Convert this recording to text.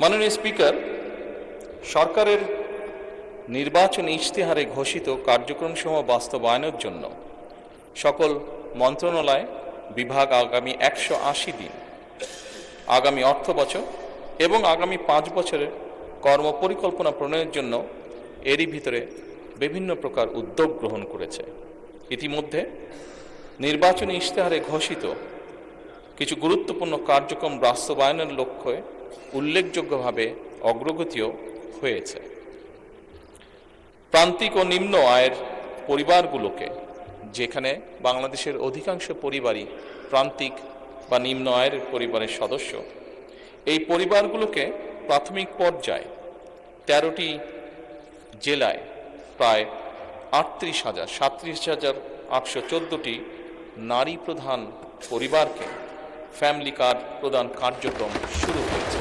মাননীয় স্পিকার, সরকারের নির্বাচন ইশতেহারে ঘোষিত কার্যক্রমসমূহ বাস্তবায়নের জন্য সকল মন্ত্রণালয় বিভাগ আগামী 180 দিন, আগামী অর্থ বছর এবং আগামী 5 বছরের কর্মপরিকল্পনা প্রণয়নের জন্য এরই ভিতরে বিভিন্ন প্রকার উদ্যোগ গ্রহণ করেছে। ইতিমধ্যে নির্বাচনী ইশতেহারে ঘোষিত কিছু গুরুত্বপূর্ণ কার্যক্রম বাস্তবায়নের লক্ষ্যে উল্লেখযোগ্যভাবে অগ্রগতিও হয়েছে। প্রান্তিক ও নিম্ন আয়ের পরিবারগুলোকে, যেখানে বাংলাদেশের অধিকাংশ পরিবারই প্রান্তিক বা নিম্ন আয়ের পরিবারের সদস্য, এই পরিবারগুলোকে প্রাথমিক পর্যায়ে 13টি জেলায় প্রায় 37,814টি নারী প্রধান পরিবারকে ফ্যামিলি কার্ড প্রদান কার্যক্রম শুরু হয়েছে।